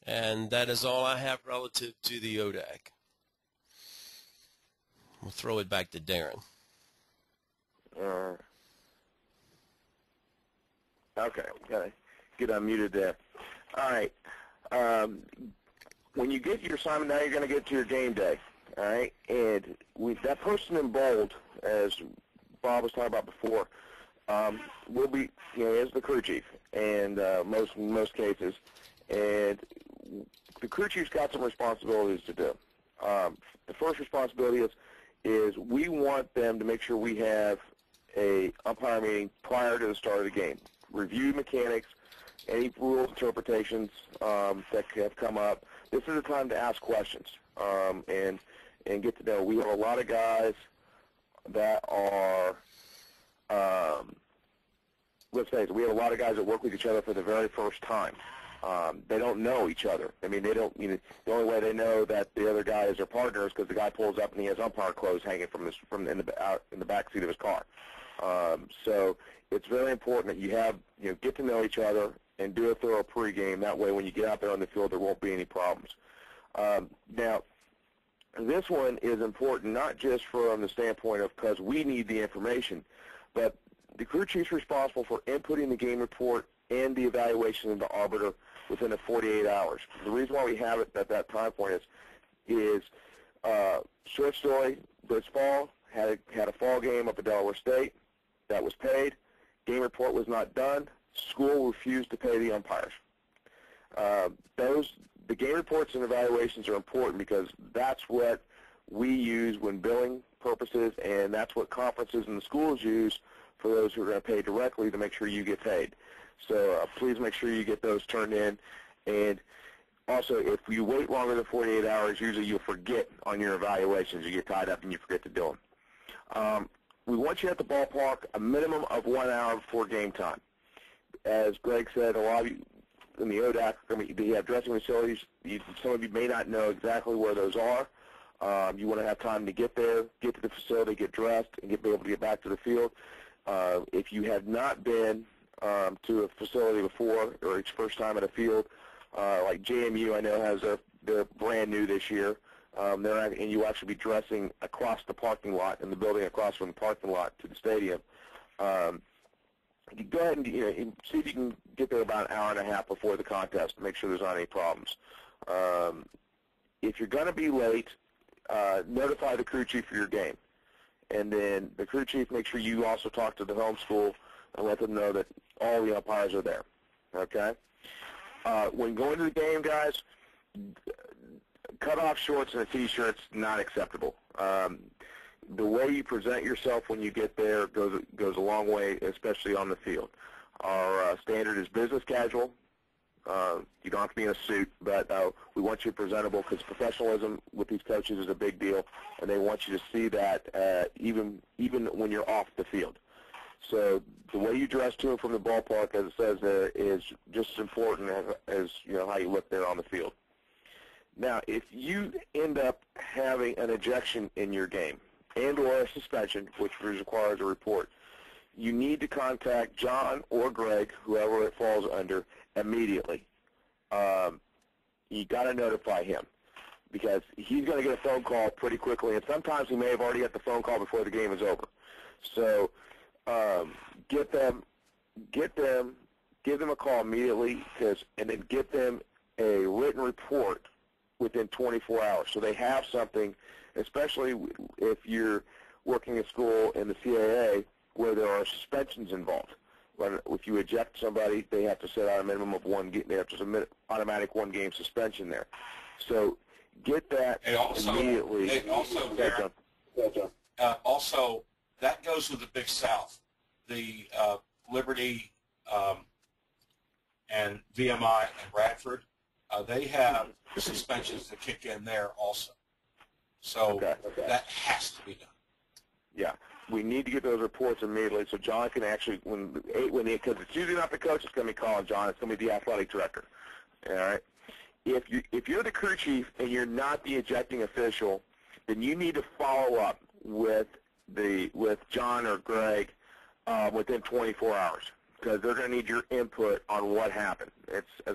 And that is all I have relative to the ODAC. We'll throw it back to Darren. Okay, gotta get unmuted there. All right. When you get your assignment, now you're going to get to your game day. All right, and that person in bold, as Bob was talking about before, will be, is the crew chief, and most cases, and the crew chief's got some responsibilities to do. The first responsibility is we want them to make sure we have a umpire meeting prior to the start of the game. Review mechanics, any rules, interpretations that have come up. This is the time to ask questions and get to know. We have a lot of guys that are, let's face it, we have a lot of guys that work with each other for the very first time. They don't know each other. I mean, they don't. The only way they know that the other guy is their partner is because the guy pulls up and he has umpire clothes hanging in the back seat of his car. So it's very important that you have get to know each other and do a thorough pregame. That way, when you get out there on the field, there won't be any problems. Now, this one is important not just from the standpoint of because we need the information, but the crew chief's responsible for inputting the game report and the evaluation of the arbiter within the 48 hours. The reason why we have it at that time point is short story, this fall, had a fall game up at Delaware State that was paid. Game report was not done. School refused to pay the umpires. The game reports and evaluations are important because that's what we use when billing purposes, and that's what conferences and the schools use for those who are going to pay directly to make sure you get paid. So please make sure you get those turned in. And also, if you wait longer than 48 hours, usually you'll forget on your evaluations. You get tied up and you forget to do them. We want you at the ballpark a minimum of 1 hour before game time. As Greg said, a lot of you in the ODAC, they have dressing facilities. Some of you may not know exactly where those are. You want to have time to get there, get to the facility, get dressed, and be able to get back to the field. If you have not been to a facility before, or it's first time at a field, like JMU, I know has they're brand new this year. And you actually be dressing across the parking lot in the building across from the parking lot to the stadium. You go ahead and see if you can get there about an hour and a half before the contest to make sure there's not any problems. If you're going to be late, notify the crew chief for your game. And then the crew chief, make sure you also talk to the home school and let them know that all the umpires are there. Okay? When going to the game, guys, cut-off shorts and a T-shirt's not acceptable. The way you present yourself when you get there goes a long way, especially on the field. Our standard is business casual. You don't have to be in a suit, but we want you presentable because professionalism with these coaches is a big deal, and they want you to see that even when you're off the field. So the way you dress to and from the ballpark, as it says there, is just as important as how you look there on the field. Now, if you end up having an ejection in your game and or a suspension, which requires a report, you need to contact John or Greg, whoever it falls under, immediately. You got to notify him because he's going to get a phone call pretty quickly, and sometimes he may have already got the phone call before the game is over. So give them a call immediately, and then get them a written report within 24 hours, so they have something, especially if you're working at school in the CAA where there are suspensions involved. If you eject somebody, they have to set out a minimum of they have to submit automatic one-game suspension there. So get that immediately. Also, that goes with the Big South. The Liberty and VMI and Bradford, they have suspensions that kick in there also. So that has to be done. Yeah, we need to get those reports immediately so John can actually, because it's usually not the coach that's going to be calling John, it's going to be the athletic director. All right. If you're the crew chief and you're not the ejecting official, then you need to follow up with John or Greg within 24 hours because they're going to need your input on what happened. It's as